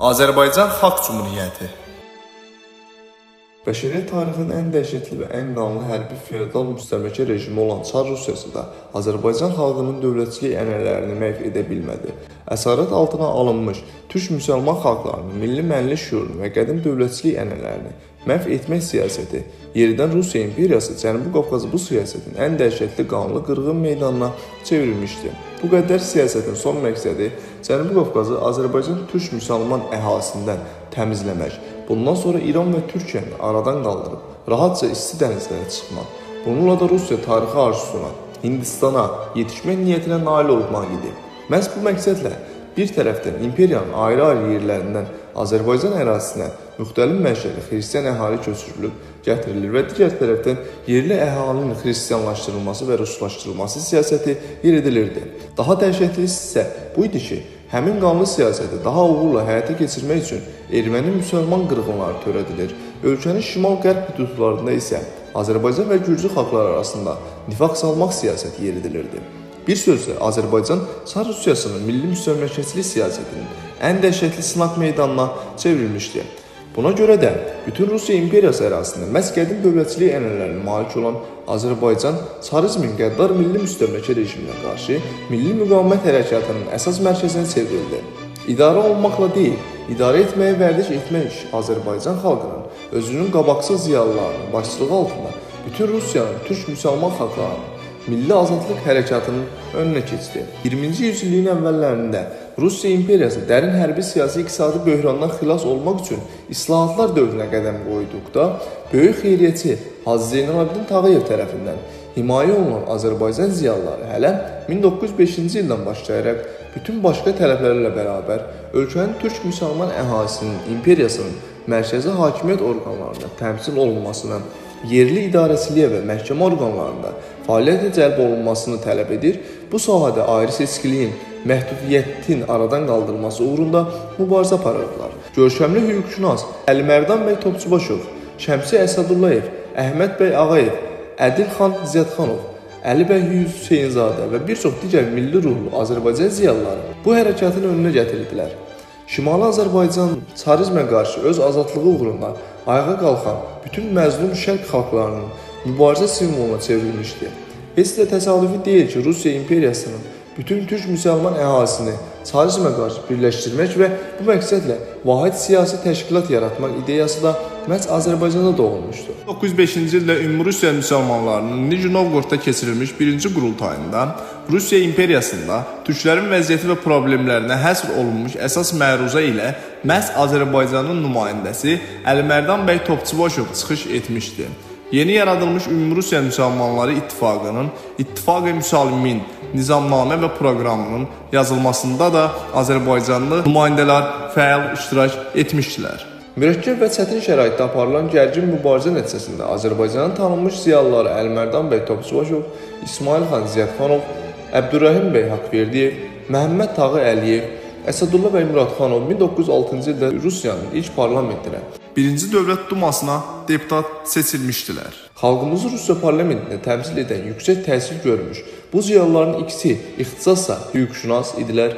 Azərbaycan Xalq Cümhuriyyəti. Bəşəriyyət tarixinin ən dəhşətli və ən qanlı hərbi feodal müstəmləkə rejimi olan Çar Rusiyası da Azərbaycan xalqının dövlətçilik ənənələrini məhv edə bilmədi. Əsarət altına alınmış türk müsəlman xalqlarının milli mənli şüurunu və qədim dövlətçilik ənənələrini məhv etmək siyasəti yeridən Rusiya imperiyası Cənubi Qafqazı bu siyasətin ən dəhşətli qanlı qırğın meydanına çevrilmişdi. Bu qədər siyasətin son məqsədi Cənubi Qafqazı Azərbaycan türk müsəlman əhalisindən təmizləmək, bundan sonra İran və Türkiyəni aradan qaldırıb rahatca isti dənizlərə çıxmaq, bununla da Rusiya tarixi arzusuna, Hindistana yetişmək niyyətinə nail olmaq idi. Məhz bu məqsədlə bir tərəfdən imperiyanın ayrı-ayrı yerlərindən Azərbaycan ərazisinə müxtəlif mənşəli xristian əhali köçürülüb, gətirilir və digər tərəfdən yerli əhalinin xristianlaşdırılması və ruslaşdırılması siyasəti yeridilirdi. Daha dəhşətlisi isə bu idi ki, həmin qanlı siyasəti daha uğurla həyata keçirmək üçün erməni-müsəlman qırğınları törədilir. Ölkənin şimal-qərb hüdudlarında isə Azərbaycan və Gürcü xalqları arasında nifaq salmaq siyasəti yeridilirdi. Bir sözlə, Azərbaycan Çar Rusiyasının milli müstəmləkəçilik siyasətinin ən dəhşətli sınaq meydanına çevrilmişdi. Buna görə də bütün Rusiya imperiyası ərazisində məhz qədim dövlətçilik ənənələrinə malik olan Azərbaycan Çarizmin qəddar milli müstəmləkə rejiminə qarşı milli müqavimət hərəkatının əsas mərkəzinə çevrildi. İdarə olmaqla deyil, idarə etməyə vərdiş etmək Azərbaycan xalqının özünün qabaqsız ziyalılarının başçılığı altında bütün Rusiyanın türk müsəlman xalqlarının milli azadlıq hərəkatının önünə keçdi. 20-ci yüzilliyin əvvəllərində Rusiya imperiyası dərin hərbi siyasi iqtisadi böhrandan xilas olmaq üçün islahatlar dövrünə qədəm qoyduqda, böyük xeyriyyətçi Hacı Zeynalabdin Tağıyev tərəfindən himayə olunan Azərbaycan ziyalıları hələ 1905-ci ildən başlayaraq bütün başqa tələblərlə bərabər ölkənin türk müsəlman əhalisinin imperiyasının mərkəzi hakimiyyət orqanlarında təmsil olunmasını, yerli idarəçiliyə və məhkəmə orqanlarında fəaliyyətə cəlb olunmasını tələb edir, bu sahədə ayrı seçkiliyin, məhdudiyyətin aradan qaldırılması uğrunda mübarizə aparırdılar. Görkəmli hüquqşünas Əlimərdan bəy Topçubaşov, Şəmsi Əsədullayev, Əhməd bəy Ağayev, Ədilxan Ziyadxanov, Əli bəy Hüseynzadə və bir çox digər milli ruhlu Azərbaycan ziyalıları bu hərəkatın önünə gətirdilər. Şimali Azərbaycan Çarizmə qarşı öz azadlığı uğrunda ayağa qalxan bütün məzlum şərq xalqlarının mübarizə simvoluna çevrilmişdi. Heç də təsadüfi deyil ki, Rusiya imperiyasının bütün türk müsəlman əhalisini Çarizmə qarşı birləşdirmək və bu məqsədlə vahid siyasi təşkilat yaratmaq ideyası da məhz Azərbaycanda doğulmuşdu. 1905-ci ildə Ümumi Rusiya müsəlmanlarının Nijni Novqorodda keçirilmiş birinci qurultayında Rusiya imperiyasında türklərin vəziyyəti və problemlərinə həsr olunmuş əsas məruzə ilə məhz Azərbaycanın nümayəndəsi Əlimərdan bəy Topçubaşov çıxış etmişdi. Yeni yaradılmış Ümumi Rusiya müsəlmanları İttifaqının İttifaq-ı Müsəlmin nizamnamə və proqramının yazılmasında da Azərbaycanlı nümayəndələr fəal iştirak etmişdilər. Mürəkkəb və çətin şəraitdə aparılan gərgin mübarizə nəticəsində Azərbaycanın tanınmış ziyalıları Əlimərdan bəy Topçubaşov, İsmail xan Ziyadxanov, Əbdürrəhim bəy Haqverdiyev, Məhəmməd Tağı Əliyev, Əsədullah bəy Muradxanov 1906-cı ildə Rusiyanın ilk parlamentinə, Birinci Dövlət Dumasına deputat seçilmişdilər. Xalqımızı Rusiya parlamentində təmsil edən yüksək təhsil görmüş bu ziyalıların ikisi ixtisasla hüquqşünas idilər.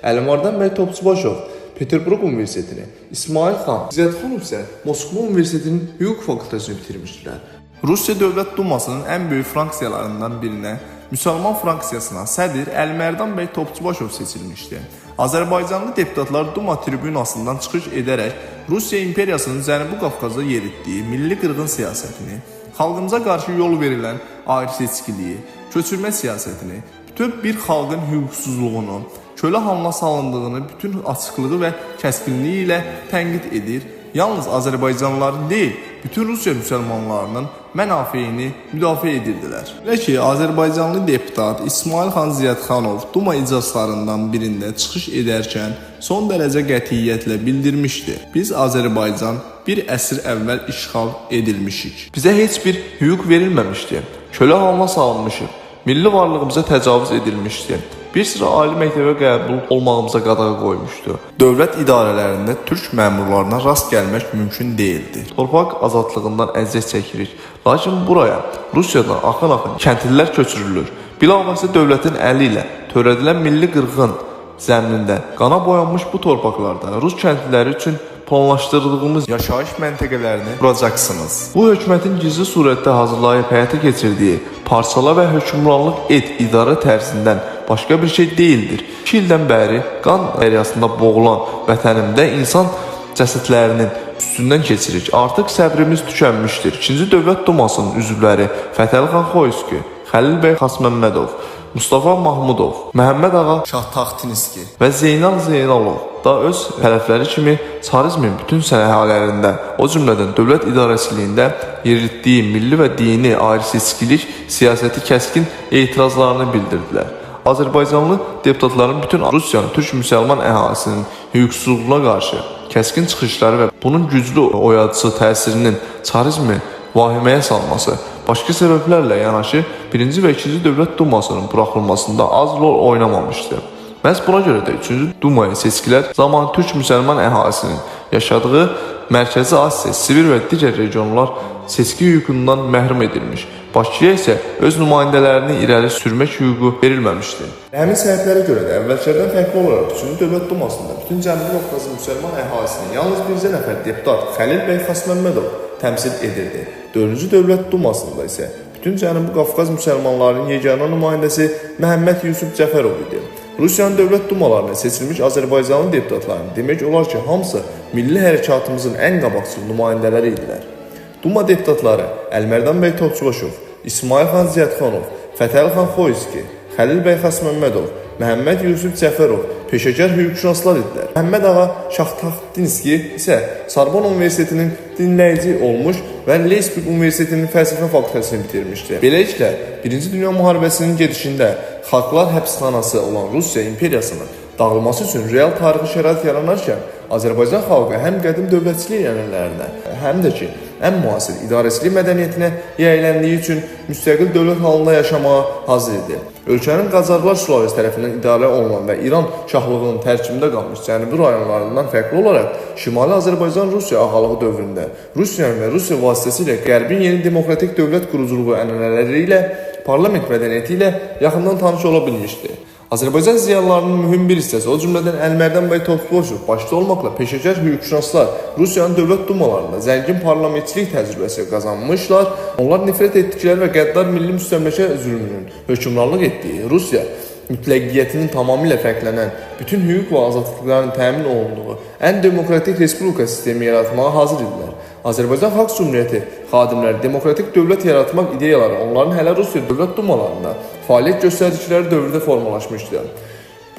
Əlimərdan bəy Topçubaşov Peterburq Universitetini, İsmail xan Ziyadxanov isə Moskva Universitetinin hüquq fakültəsini bitirmişdilər. Rusiya Dövlət Dumasının ən böyük fraksiyalarından birinə, Müsəlman fraksiyasına sədr Əlimərdan bəy Topçubaşov seçilmişdi. Azərbaycanlı deputatlar Duma tribünasından çıxış edərək Rusiya imperiyasının Cənubi Qafqaza yeritdiyi milli qırğın siyasətini, xalqımıza qarşı yol verilən ayrı seçkiliyi, köçürmə siyasətini, bütün bir xalqın hüquqsuzluğunu, kölə halına salındığını bütün açıqlığı və kəskinliyi ilə tənqid edir. Yalnız Azərbaycanlıların deyil, bütün Rusiya müsəlmanlarının mənafeyini müdafiə edirdilər. Belə ki, Azərbaycanlı deputat İsmail xan Ziyadxanov Duma iclaslarından birində çıxış edərkən son dərəcə qətiyyətlə bildirmişdi. Biz Azərbaycan bir əsr əvvəl işğal edilmişik. Bizə heç bir hüquq verilməmişdi. Kölə halına salınmışıq. Milli varlığımıza təcavüz edilmişdi. Bir sıra ali məktəbə qəbul olmağımıza qadağa qoymuşdu. Dövlət idarələrində türk məmurlarına rast gəlmək mümkün deyildi. Torpaq azadlığından əziyyət çəkirik. Lakin buraya Rusiyadan axın-axın kəndlilər köçürülür. Bilavasitə dövlətin əli ilə törədilən milli qırğın zəminində qana boyanmış bu torpaqlarda Rus kəndliləri üçün planlaşdırdığımız yaşayış məntəqələrini quracaqsınız. Bu hökumətin gizli surətdə hazırlayıb həyata keçirdiyi parçala və hökmranlıq et idarə tərzindən başqa bir şey deyildir. 2 ildən bəri qan dəryasında boğulan vətənimdə insan cəsədlərinin üstündən keçirik. Artıq səbrimiz tükənmişdir. 2-ci Dövlət Dumasının üzvləri Fətəlxan Xoyski, Xəlil bəy Xasməmmədov, Mustafa Mahmudov, Məhəmməd ağa Şahtaxtinski və Zeynal Zeynalov da öz hədəfləri kimi çarizmin bütün sənəhələrində, o cümlədən dövlət idarəçiliyində yeritdiyi milli və dini ayrı-seçkilik siyasəti kəskin etirazlarını bildirdilər. Azərbaycanlı deputatların bütün Rusiyanın türk müsəlman əhalisinin hüquqsuzluğuna qarşı kəskin çıxışları və bunun güclü oyadıcı təsirinin çarizmi vahiməyə salması başqa səbəblərlə yanaşı 1-ci və 2-ci Dövlət Dumasının buraxılmasında az rol oynamamışdı. Məhz buna görə də 3-cü Dumaya seçkilər zamanı türk müsəlman əhalisinin yaşadığı Mərkəzi Asiya, Sibir və digər regionlar seçki hüququndan məhrum edilmiş. Bakıya isə öz nümayəndələrini irəli sürmək hüququ verilməmişdi. Həmin səbəblərə görə də əvvəlcədən fərqli olaraq 3-cü Dövlət Dumasında bütün Cənubi Qafqazın müsəlman əhalisini yalnız bircə nəfər deputat Xəlil bəy Xasməmmədov təmsil edirdi. 4-cü Dövlət Dumasında isə bütün Cənubi Qafqaz müsəlmanlarının yeganə nümayəndəsi Məhəmməd Yusuf Cəfərov idi. Rusiyanın dövlət dumalarına seçilmiş Azərbaycanlı deputatların demək olar ki, hamısı milli hərəkatımızın ən qabaqcıl nümayəndələri idilər. Duma deputatları Əlmərdan bəy Topçubaşov, İsmail xan Ziyadxanov, Fətəlxan Xoyski, Xəlil bəy Xasməmmədov, Məhəmməd Yusuf Cəfərov peşəkar hüquqşünaslar idilər. Məhəmməd ağa Şahtaxtinski isə Sorbonne Universitetinin dinləyici olmuş və Leipzig Universitetinin fəlsəfə fakültəsini bitirmişdi. Beləliklə, 1-ci Dünya müharibəsinin gedişində xalqlar həbsxanası olan Rusiya imperiyasının dağılması üçün real tarixi şərait yaranarkən Azərbaycan xalqı həm qədim dövlətçilik ənənələrinə, həm də ki, ən müasir idarəçilik mədəniyyətinə yiyələndiyi üçün müstəqil dövlət halında yaşamağa hazır idi. Ölkənin Qacarlar sülaləsi tərəfindən idarə olunan və İran şahlığının tərkibində qalmış cənubi rayonlarından fərqli olaraq Şimali Azərbaycan Rusiya ağalığı dövründə Rusiyanın və Rusiya vasitəsilə Qərbin yeni demokratik dövlət quruculuğu ənənələri ilə, parlament mədəniyyəti ilə yaxından tanış ola bilmişdi. Azərbaycan ziyalılarının mühüm bir hissəsi, o cümlədən Əlmərdan bəy Topçubaşov başda olmaqla peşəkar hüquqşünaslar Rusiyanın dövlət dumalarında zəngin parlamentçilik təcrübəsi qazanmışlar. Onlar nifrət etdikləri və qəddar milli müstəmləkə zülmünün hökmranlıq etdiyi Rusiya mütləqiyyətinin tamamilə fərqlənən, bütün hüquq və azadlıqların təmin olunduğu ən demokratik respublika sistemi yaratmağa hazır idilər. Azərbaycan Xalq Cümhuriyyəti xadimləri demokratik dövlət yaratmaq ideyaları onların hələ Rusiya dövlət dumalarında fəaliyyət göstərdikləri dövrdə formalaşmışdı.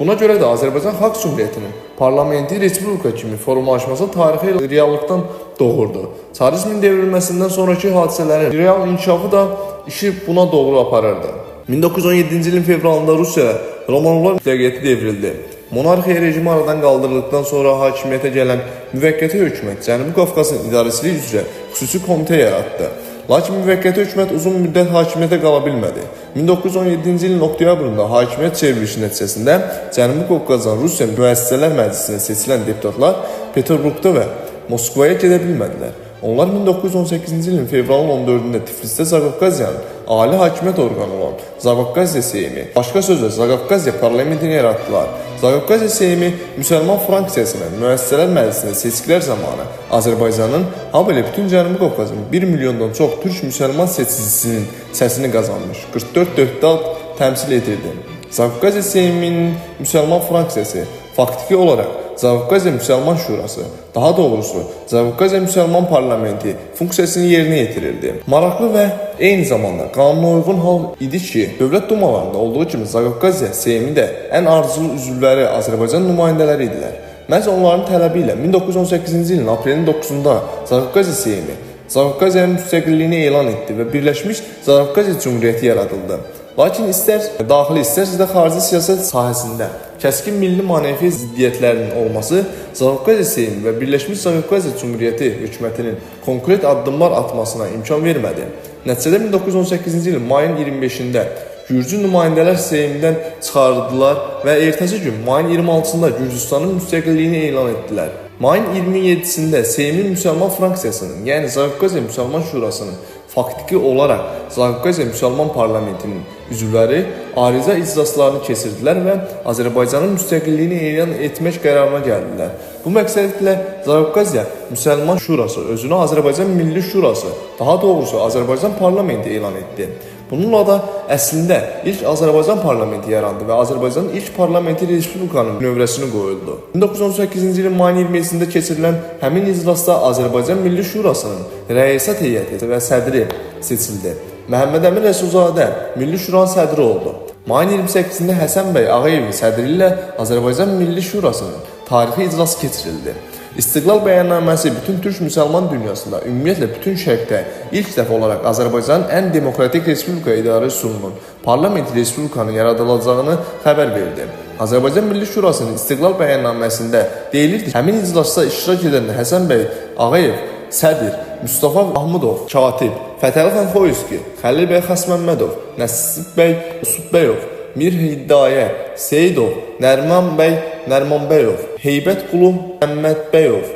Buna görə də Azərbaycan Xalq Cümhuriyyətinin parlamenti respublika kimi formalaşması tarixi reallıqdan doğurdu. Çarizmin devrilməsindən sonraki hadisələrin real inkişafı da işi buna doğru aparırdı. 1917-ci ilin fevralında Rusiyada Romanovlar mütləqiyyəti devrildi. Monarxiya rejimi aradan qaldırıldıqdan sonra hakimiyyətə gələn müvəqqəti hökumət Cənubi Qafqazın idarəçiliyi üzrə xüsusi komitə yaratdı. Lakin müvəqqəti hökumət uzun müddət hakimiyyətə qala bilmədi. 1917-ci ilin oktyabrında hakimiyyət çevrilişi nəticəsində Cənubi Qafqazdan Rusiya Müəssisələr Məclisinə seçilən deputatlar Peterburqda və Moskvaya gedə bilmədilər. Onlar 1918-ci ilin fevralın 14-də Tiflisdə Zaqafqaziyanın ali hakimiyyət orqanı olan Zaqafqaziya Seymi, başqa sözlə Zaqafqaziya parlamentini yaratdılar. Zaqafqaziya Seymi müsəlman fraksiyasının Müəssisələr Məclisinə seçkilər zamanı Azərbaycanın, habelə bütün Cənubi Qafqazın 1 milyondan çox türk müsəlman seçicisinin səsini qazanmış, 44 deputat təmsil edirdi. Zaqafqaziya Seyminin müsəlman fraksiyası faktiki olaraq Zaqafqaziya Müsəlman Şurası, daha doğrusu Zaqafqaziya Müsəlman Parlamenti funksiyasını yerinə yetirirdi. Maraqlı və eyni zamanda qanuna uyğun hal idi ki, dövlət dumalarında olduğu kimi Zaqafqaziya Seymi də ən arzulu üzvləri Azərbaycan nümayəndələri idilər. Məhz onların tələbi ilə 1918-ci ilin aprelin 9-da Zaqafqaziya Seymi Zaqafqaziyanın müstəqilliyini elan etdi və Birləşmiş Zaqafqaziya Cümhuriyyəti yaradıldı. Lakin istər daxili, istərsə də xarici siyasət sahəsində kəskin milli manevi ziddiyyətlərinin olması Zaqafqaziya Seymi və Birləşmiş Zaqafqaziya Cümhuriyyəti hökumətinin konkret addımlar atmasına imkan vermədi. Nəticədə 1918-ci ilin mayın 25-də Gürcü nümayəndələr Seymidən çıxardılar və ertəsi gün mayın 26-sında Gürcüstanın müstəqilliyini elan etdilər. Mayın 27-sində Seymin müsəlman fraksiyasının, yəni Zaqafqaziya Müsəlman Şurasının faktiki olaraq Zaqafqaziya Müsəlman Parlamentinin üzvləri arizə iclaslarını keçirdilər və Azərbaycanın müstəqilliyini elan etmək qərarına gəldilər. Bu məqsədlə Zavqaziya Müsəlman Şurası özünü Azərbaycan Milli Şurası, daha doğrusu Azərbaycan Parlamenti elan etdi. Bununla da əslində ilk Azərbaycan parlamenti yarandı və Azərbaycanın ilk parlamenti respublikanın növrəsini qoyuldu. 1918-ci ilin mayın 27-sində keçirilən həmin iclasda Azərbaycan Milli Şurasının rəisət heyəti və sədri seçildi. Məhəmməd Əmin Rəsulzadə Milli Şuranın sədri oldu. Mayın 28-də Həsən bəy Ağayevin sədri ilə Azərbaycan Milli Şurasının tarixi iclası keçirildi. İstiqlal bəyannaməsi bütün türk müsəlman dünyasında, ümumiyyətlə bütün şərqdə ilk dəfə olaraq Azərbaycanın ən demokratik respublika idarə üsulunun parlament respublikanın yaradılacağını xəbər verdi. Azərbaycan Milli Şurasının İstiqlal bəyannaməsində deyilirdi ki, həmin iclasda iştirak edən Həsən bəy Ağayev, sədr, Mustafa Mahmudov, katib, Fətəli xan Xoyski, Xəlil bəy Xasməmmədov, Nəsib bəy Usubbəyov, Mir Hiddayə, Seyidov, Nərman bəy Nərmanbəyov, Heybət Qulu Məmmədbəyov,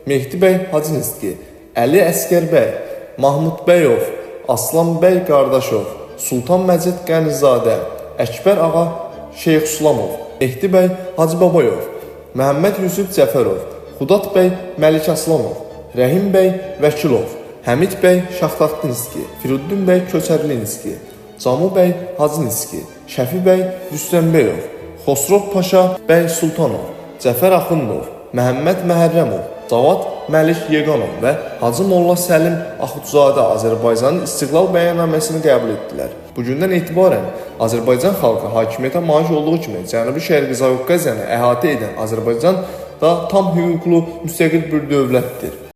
Mehdi bəy Hacınski, Əli Əskər bəy, Mahmud bəyov, Aslan bəy Qardaşov, Sultan Məcid Qənizadə, Əkbər ağa Şeyxüslamov, Mehdi bəy Hacıbabayov, Məhəmməd Yusuf Cəfərov, Xudat bəy Məlik Aslanov, Rəhim bəy Vəkilov, Həmid bəy Şaxtaxtinski, Firuddin bəy Köçərlinski, Camu bəy Hacınski, Şəfi bəy Rüstəmbəyov, Xosrov Paşa bəy Sultanov, Cəfər Axundov, Məhəmməd Məhərrəmov, Cavad Məlik Yeqanov və Hacı Molla Səlim Axudzadə Azərbaycanın İstiqlal bəyannaməsini qəbul etdilər. Bugündən etibarən Azərbaycan xalqı hakimiyyətə malik olduğu kimi Cənubi Şərqi Zavqaziyanı əhatə edən Azərbaycan da tam hüquqlu müstəqil bir dövlətdir.